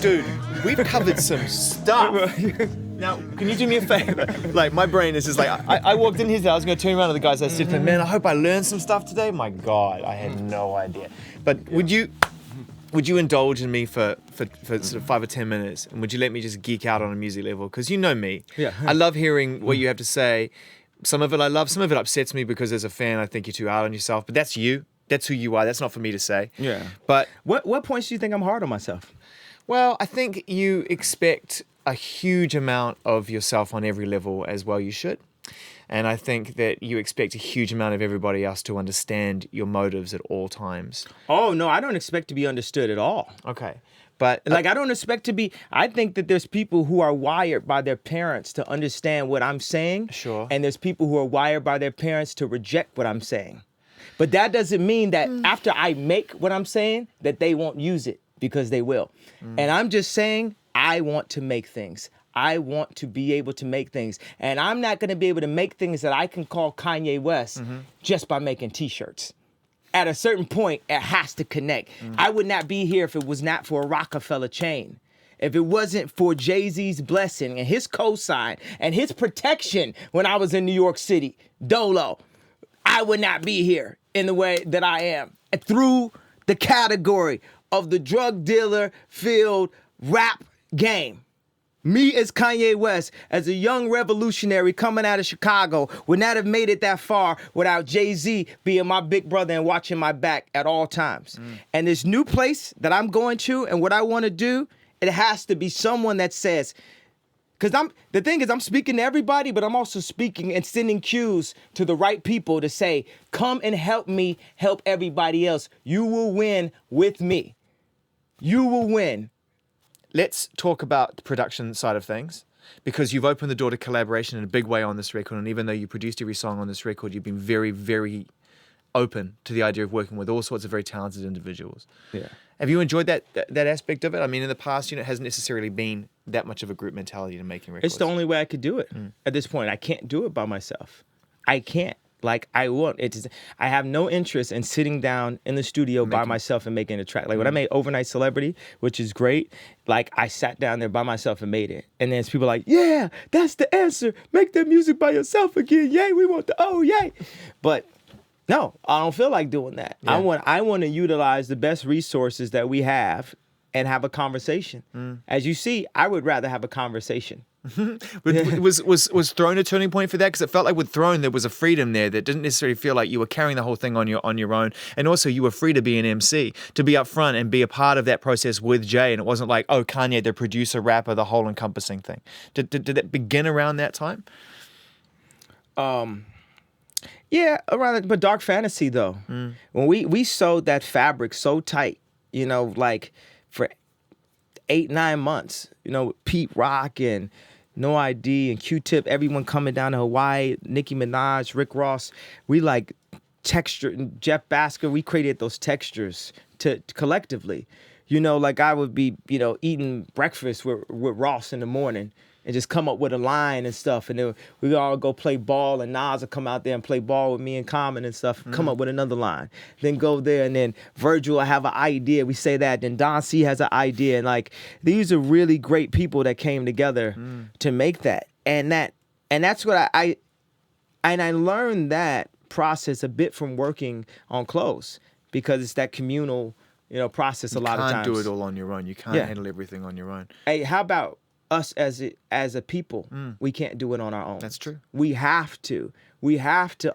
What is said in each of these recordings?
Dude, we've covered some stuff. Now, can you do me a favor? Like, my brain is just like, I walked in here today, I was going to turn around to the guys I said, man, I hope I learned some stuff today. My God, I had no idea. But would you indulge in me for sort of 5 or 10 minutes? And would you let me just geek out on a music level? Because you know me. Yeah. I love hearing what you have to say. Some of it I love, some of it upsets me because as a fan, I think you're too hard on yourself. But that's you. That's who you are. That's not for me to say. Yeah. But what points do you think I'm hard on myself? well, I think you expect a huge amount of yourself on every level, as well you should. And I think that you expect a huge amount of everybody else to understand your motives at all times. Oh, no, I don't expect to be understood at all. Okay. But Like, I don't expect to be, I think that there's people who are wired by their parents to understand what I'm saying. Sure. And there's people who are wired by their parents to reject what I'm saying. But that doesn't mean that after I make what I'm saying, that they won't use it, because they will. And I'm just saying, I want to make things. I want to be able to make things. And I'm not going to be able to make things that I can call Kanye West just by making t-shirts. At a certain point, it has to connect. I would not be here if it was not for a Rockefeller chain. If it wasn't for Jay-Z's blessing and his cosign and his protection when I was in New York City, Dolo, I would not be here in the way that I am. Through the category of the drug dealer filled rap game. Me as Kanye West, as a young revolutionary coming out of Chicago, would not have made it that far without Jay-Z being my big brother and watching my back at all times. And this new place that I'm going to and what I want to do, it has to be someone that says, because the thing is, I'm speaking to everybody, but I'm also speaking and sending cues to the right people to say, come and help me help everybody else. You will win with me. You will win. let's talk about the production side of things, because you've opened the door to collaboration in a big way on this record. And even though you produced every song on this record, you've been very, very open to the idea of working with all sorts of very talented individuals. Yeah. Have you enjoyed that aspect of it? I mean, in the past, it hasn't necessarily been that much of a group mentality to making records. It's the only way I could do it at this point. I can't do it by myself. I can't. Like, I have no interest in sitting down in the studio by myself and making a track. Like, when I made Overnight Celebrity, which is great, like, I sat down there by myself and made it. And then people like, yeah, that's the answer. Make that music by yourself again. Yay, we want the yay. But no, I don't feel like doing that. Yeah. I want to utilize the best resources that we have and have a conversation. As you see, I would rather have a conversation. Was Throne a turning point for that? Because it felt like with Throne there was a freedom there that didn't necessarily feel like you were carrying the whole thing on your own, and also you were free to be an MC, to be up front and be a part of that process with Jay, and it wasn't like, oh, Kanye, the producer, rapper, the whole encompassing thing. Did that begin around that time? Yeah, around, but Dark Fantasy though, when we sewed that fabric so tight, like for 8-9 months, Pete Rock and No ID and Q-Tip, everyone coming down to Hawaii, Nicki Minaj, Rick Ross, we like texture, Jeff Basker, we created those textures to collectively. Like I would be, eating breakfast with Ross in the morning and just come up with a line and stuff. And then we all go play ball, and Nas will come out there and play ball with me and Common and stuff, come up with another line. Then go there, and then Virgil will have an idea. We say that. Then Don C has an idea. And like, these are really great people that came together to make that. And that's what I learned that process a bit from working on Close, because it's that communal, process a lot of times. You can't do it all on your own. You can't handle everything on your own. Hey, how about us as a people? We can't do it on our own. That's true. We have to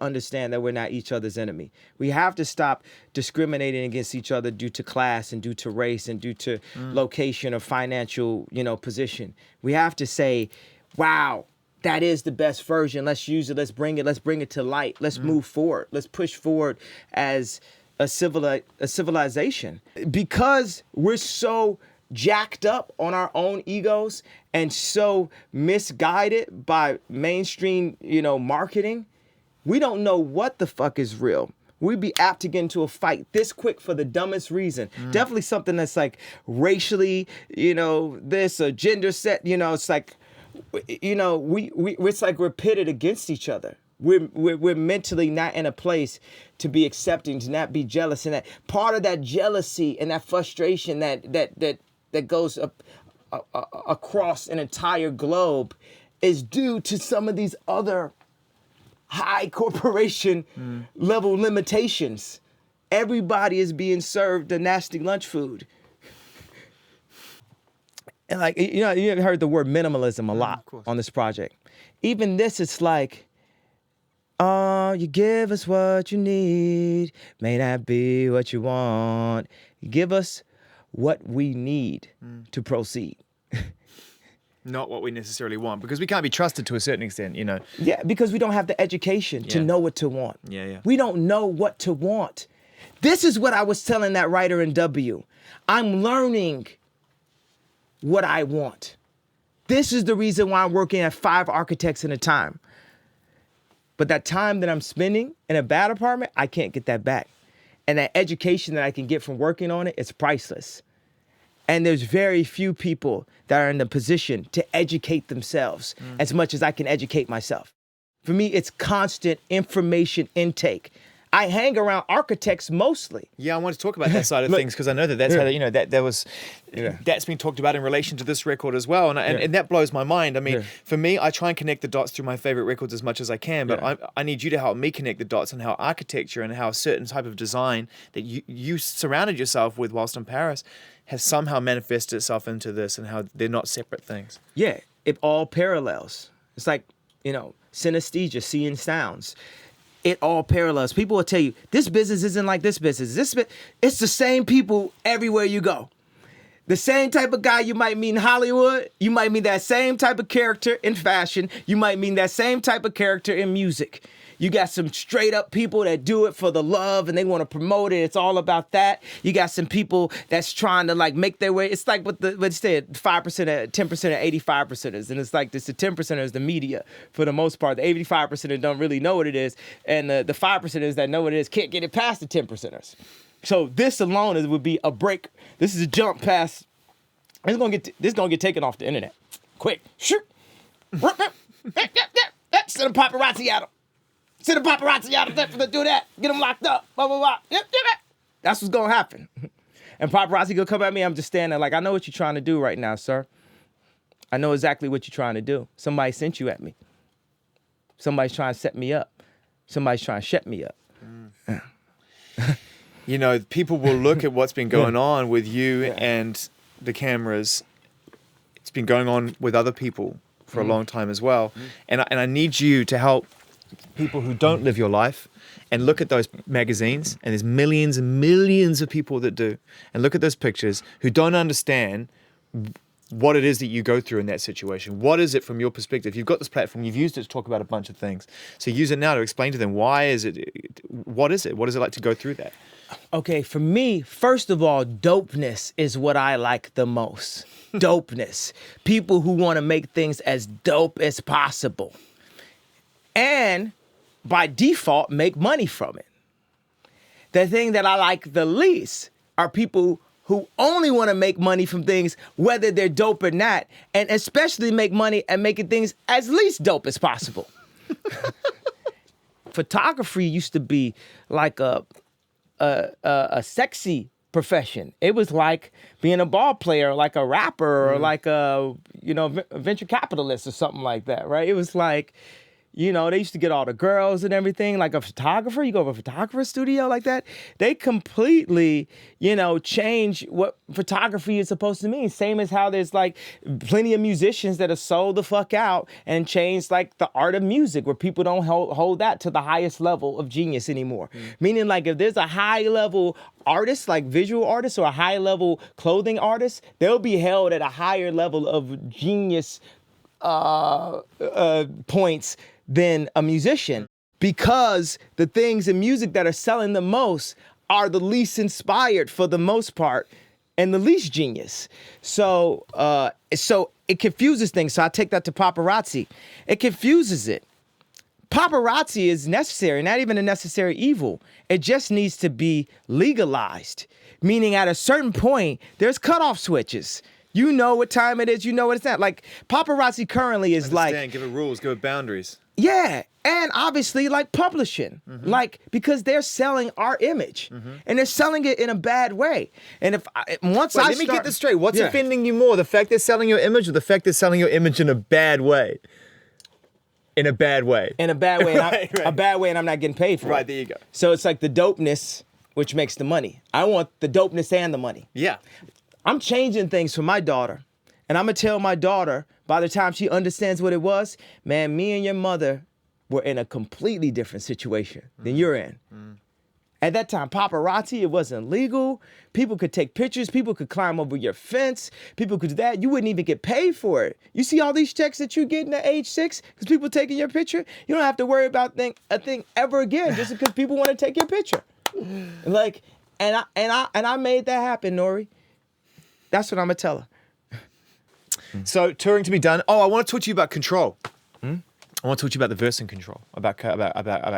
understand that we're not each other's enemy. We have to stop discriminating against each other due to class and due to race and due to location or financial, position. We have to say, wow, that is the best version. Let's use it. Let's bring it to light. Let's move forward. Let's push forward as a civilization. Because we're so jacked up on our own egos and so misguided by mainstream, marketing, we don't know what the fuck is real. We'd be apt to get into a fight this quick for the dumbest reason. Definitely something that's like racially, this or gender set, it's like, it's like we're pitted against each other. We're mentally not in a place to be accepting, to not be jealous, and that part of that jealousy and that frustration that that goes across an entire globe is due to some of these other high corporation level limitations. Everybody is being served the nasty lunch food. And like, you know, you heard the word minimalism a lot on this project. Even this, it's like, you give us what you need, may not be what you want. You give us what we need to proceed. Not what we necessarily want, because we can't be trusted to a certain extent, you know. Yeah, because we don't have the education to know what to want. Yeah. We don't know what to want. This is what I was telling that writer in W. I'm learning what I want. This is the reason why I'm working at 5 architects at a time. But that time that I'm spending in a bad apartment, I can't get that back. And that education that I can get from working on it is priceless. And there's very few people that are in the position to educate themselves as much as I can educate myself. For me, it's constant information intake. I hang around architects mostly. Yeah, I want to talk about that side of things, because I know that's how, you know, that's been talked about in relation to this record as well, and that blows my mind. I mean, for me, I try and connect the dots through my favorite records as much as I can, but I need you to help me connect the dots on how architecture and how a certain type of design that you surrounded yourself with whilst in Paris has somehow manifested itself into this, and how they're not separate things. Yeah, it all parallels. It's like, you know, synesthesia, seeing sounds. It all parallels. People will tell you, this business isn't like this business. It's the same people everywhere you go. The same type of guy you might meet in Hollywood, you might meet that same type of character in fashion, you might meet that same type of character in music. You got some straight up people that do it for the love and they want to promote it. It's all about that. You got some people that's trying to like make their way. It's like what they said, 5%, 10%, 85%ers. And it's like this, the 10%ers, the media for the most part. The 85%ers don't really know what it is. And the 5%ers that know what it is can't get it past the 10%ers. So this alone would be a break. This is a jump past. This is gonna get taken off the internet. Quick. Shoot. Send a paparazzi at him. Send the paparazzi out of there to do that. Get them locked up. Blah, blah, blah. Yep. That's what's going to happen. And paparazzi going to come at me. I'm just standing there like, I know what you're trying to do right now, sir. I know exactly what you're trying to do. Somebody sent you at me. Somebody's trying to set me up. Somebody's trying to shut me up. You know, people will look at what's been going on with you and the cameras. It's been going on with other people for a long time as well. And I need you to help people who don't live your life and look at those magazines, and there's millions and millions of people that do, and look at those pictures who don't understand what it is that you go through in that situation. What is it from your perspective? You've got this platform, you've used it to talk about a bunch of things. So use it now to explain to them, what is it like to go through that? Okay, for me, first of all, dopeness is what I like the most. Dopeness. People who want to make things as dope as possible. And by default, make money from it. The thing that I like the least are people who only want to make money from things, whether they're dope or not, and especially make money at making things as least dope as possible. Photography used to be like a sexy profession. It was like being a ball player, like a rapper, or like a venture capitalist or something like that, right? It was like, you know, they used to get all the girls and everything, like a photographer. You go to a photographer studio like that. They completely, change what photography is supposed to mean. Same as how there's like plenty of musicians that have sold the fuck out and changed like the art of music, where people don't hold that to the highest level of genius anymore. Meaning like if there's a high level artist, like visual artist, or a high level clothing artist, they'll be held at a higher level of genius points than a musician, because the things in music that are selling the most are the least inspired for the most part and the least genius. So it confuses things. So I take that to paparazzi. It confuses it. Paparazzi is necessary, not even a necessary evil. It just needs to be legalized, meaning at a certain point, there's cutoff switches. You know what time it is. You know what it's at. Like paparazzi currently is like. Give it rules. Give it boundaries. Yeah, and obviously like publishing, like because they're selling our image, and they're selling it in a bad way. And let me get this straight. What's offending you more, the fact they're selling your image, or the fact they're selling your image in a bad way? In a bad way. In a bad way, Right. a bad way, and I'm not getting paid for it. Right, there you go. So it's like the dopeness, which makes the money. I want the dopeness and the money. Yeah. I'm changing things for my daughter, and I'm gonna tell my daughter by the time she understands what it was, man, me and your mother were in a completely different situation than you're in. At that time, paparazzi, it wasn't legal. People could take pictures. People could climb over your fence. People could do that. You wouldn't even get paid for it. You see all these checks that you're getting at age 6 because people taking your picture? You don't have to worry about a thing ever again just because people want to take your picture. Like, and I made that happen, Nori. That's what I'm going to tell her. So touring to be done. Oh, I want to talk to you about Control. I want to talk to you about the verse in Control, about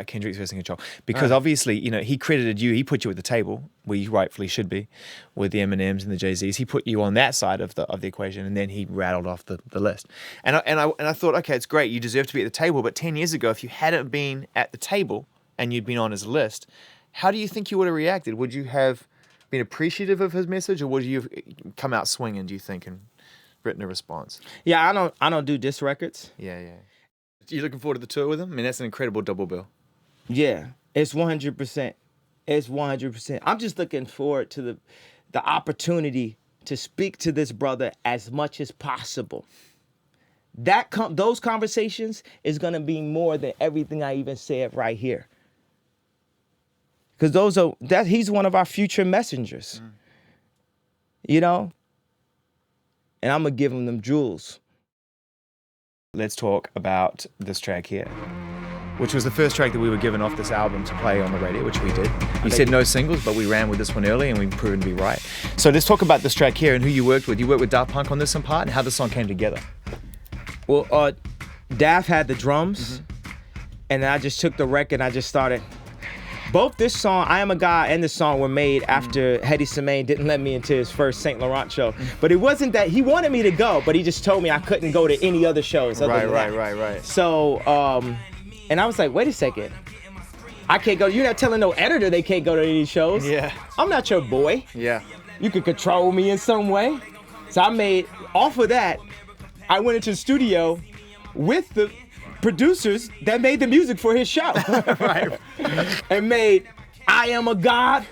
Kendrick's verse in Control, because obviously, you know, he credited you, he put you at the table where you rightfully should be, with the Eminems and the Jay-Z's. He put you on that side of the equation, and then he rattled off the list. And I thought, okay, it's great, you deserve to be at the table. But 10 years ago, if you hadn't been at the table and you'd been on his list, how do you think you would have reacted? Would you have been appreciative of his message, or would you have come out swinging? Do you think, and written a response? Yeah, I don't do diss records. Yeah. You looking forward to the tour with him? I mean, that's an incredible double bill. Yeah, it's 100%. It's 100%. I'm just looking forward to the opportunity to speak to this brother as much as possible. Those conversations is gonna be more than everything I even said right here. Because he's one of our future messengers. You know? And I'm gonna give him them jewels. Let's talk about this track here, which was the first track that we were given off this album to play on the radio, which we did. You said no singles, but we ran with this one early and we've proven to be right. So let's talk about this track here and who you worked with. You worked with Daft Punk on this in part, and how the song came together. Well, Daft had the drums, and then I just took the record and I just started. Both this song, I Am a God, and this song were made after Hedy Semaine didn't let me into his first St. Laurent show. But it wasn't that, he wanted me to go, but he just told me I couldn't go to any other shows. Right. So, and I was like, wait a second. I can't go, you're not telling no editor they can't go to any shows. Yeah. I'm not your boy. Yeah. You could control me in some way. So off of that, I went into the studio with the producers that made the music for his show. Right. And made I Am a God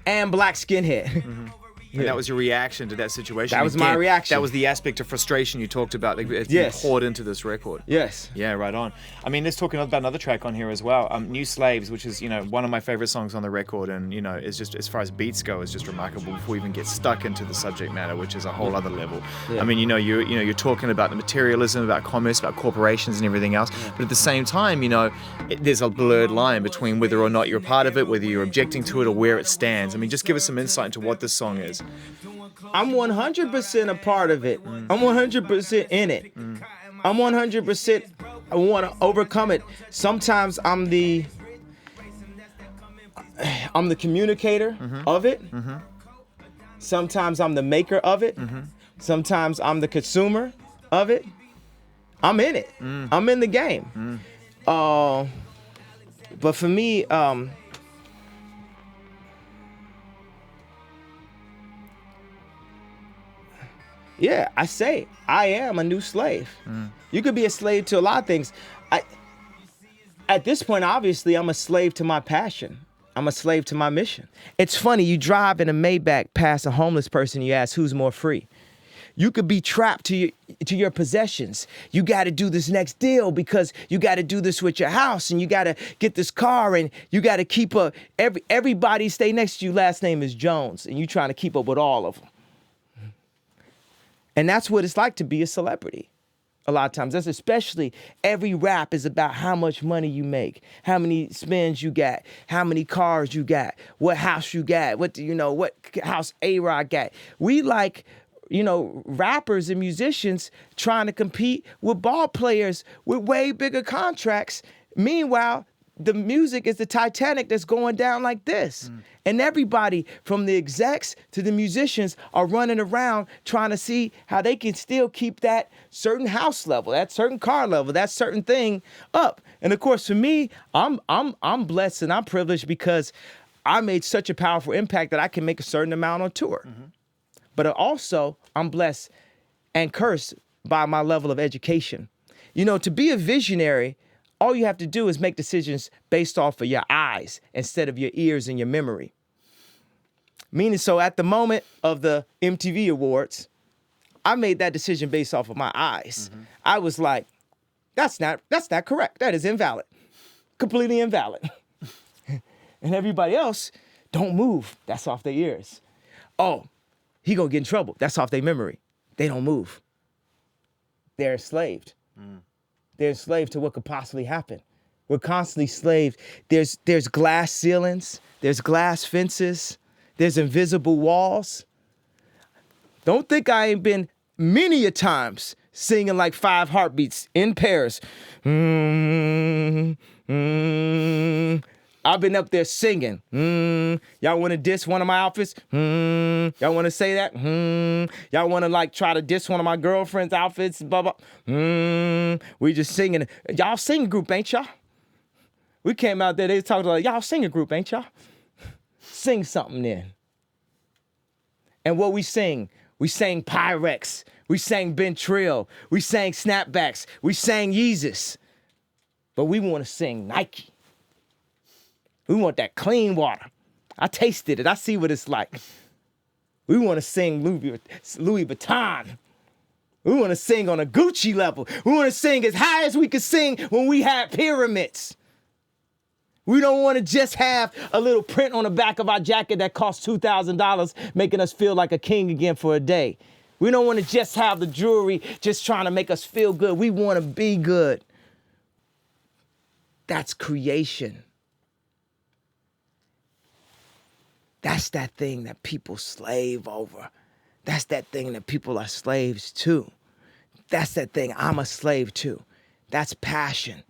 and Black Skinhead. And that was your reaction to that situation. That was my reaction. That was the aspect of frustration you talked about. It's poured into this record. Yes. Yeah, right on. I mean, let's talk about another track on here as well. New Slaves, which is, you know, one of my favorite songs on the record, and, you know, it's just, as far as beats go, it's just remarkable before we even get stuck into the subject matter, which is a whole other level. Yeah. I mean, you're talking about the materialism, about commerce, about corporations and everything else, but at the same time, you know, there's a blurred line between whether or not you're a part of it, whether you're objecting to it, or where it stands. I mean, just give us some insight into what this song is. I'm 100% a part of it. I'm 100% in it. I'm 100%, I want to overcome it. Sometimes I'm the communicator of it. Sometimes I'm the maker of it. Sometimes I'm the consumer of it. I'm in it. I'm in the game. But for me, yeah, I say I am a new slave. You could be a slave to a lot of things. At this point, obviously, I'm a slave to my passion. I'm a slave to my mission. It's funny, you drive in a Maybach past a homeless person, you ask who's more free. You could be trapped to your possessions. You got to do this next deal because you got to do this with your house, and you got to get this car, and you got to keep up. Everybody stay next to you, last name is Jones, and you trying to keep up with all of them. And that's what it's like to be a celebrity. A lot of times, that's especially every rap is about how much money you make, how many spins you got, how many cars you got, what house you got, what house A-Rod got. We like, rappers and musicians trying to compete with ball players with way bigger contracts. Meanwhile, the music is the Titanic that's going down like this. And everybody from the execs to the musicians are running around trying to see how they can still keep that certain house level, that certain car level, that certain thing up. And of course, for me, I'm blessed and I'm privileged because I made such a powerful impact that I can make a certain amount on tour. But also, I'm blessed and cursed by my level of education. You know, to be a visionary, all you have to do is make decisions based off of your eyes instead of your ears and your memory. Meaning, so at the moment of the MTV Awards, I made that decision based off of my eyes. I was like, that's not correct. That is invalid. Completely invalid. And everybody else, don't move. That's off their ears. Oh, he gonna get in trouble. That's off their memory. They don't move. They're enslaved. They're enslaved to what could possibly happen. We're constantly enslaved. There's glass ceilings. There's glass fences. There's invisible walls. Don't think I ain't been many a times singing like 5 heartbeats in pairs. I've been up there singing. Y'all want to diss one of my outfits? Y'all want to say that? Y'all want to like try to diss one of my girlfriend's outfits? Blah, blah. We just singing. Y'all singing group, ain't y'all? We came out there, they talked like, y'all singing group, ain't y'all? Sing something then. And what we sing? We sang Pyrex. We sang Ben Trill. We sang Snapbacks. We sang Yeezus. But we want to sing Nike. We want that clean water. I tasted it. I see what it's like. We want to sing Louis Vuitton. We want to sing on a Gucci level. We want to sing as high as we could sing when we had pyramids. We don't want to just have a little print on the back of our jacket that costs $2,000, making us feel like a king again for a day. We don't want to just have the jewelry just trying to make us feel good. We want to be good. That's creation. That's that thing that people slave over. That's that thing that people are slaves to. That's that thing I'm a slave to. That's passion.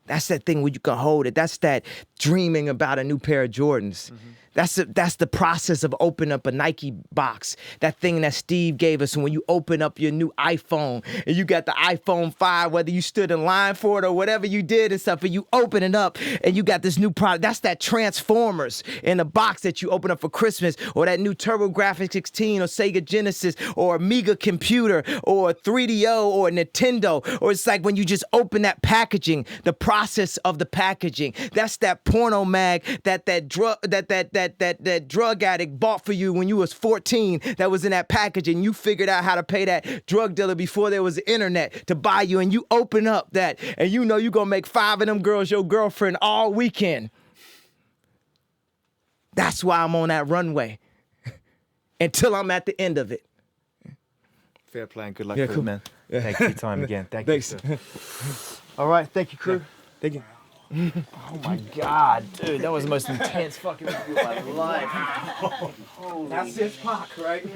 That's that thing where you can hold it. That's that dreaming about a new pair of Jordans. That's the process of opening up a Nike box. That thing that Steve gave us when you open up your new iPhone and you got the iPhone 5, whether you stood in line for it or whatever you did and stuff, and you open it up and you got this new product. That's that Transformers in the box that you open up for Christmas, or that new TurboGrafx 16 or Sega Genesis or Amiga computer or 3DO or Nintendo. Or it's like when you just open that packaging, the process of the packaging. That's that porno mag that drug addict bought for you when you was 14 that was in that package, and you figured out how to pay that drug dealer before there was the internet to buy you, and you open up that and you know you're gonna make 5 of them girls your girlfriend all weekend. That's why I'm on that runway until I'm at the end of it. Fair play and good luck, Yeah, for cool. it, man. Thank you for your time again. Thank Thanks. you. All right, thank you, crew. Thank you. Oh my God, dude, that was the most intense fucking interview of my life. That's his Pac, right?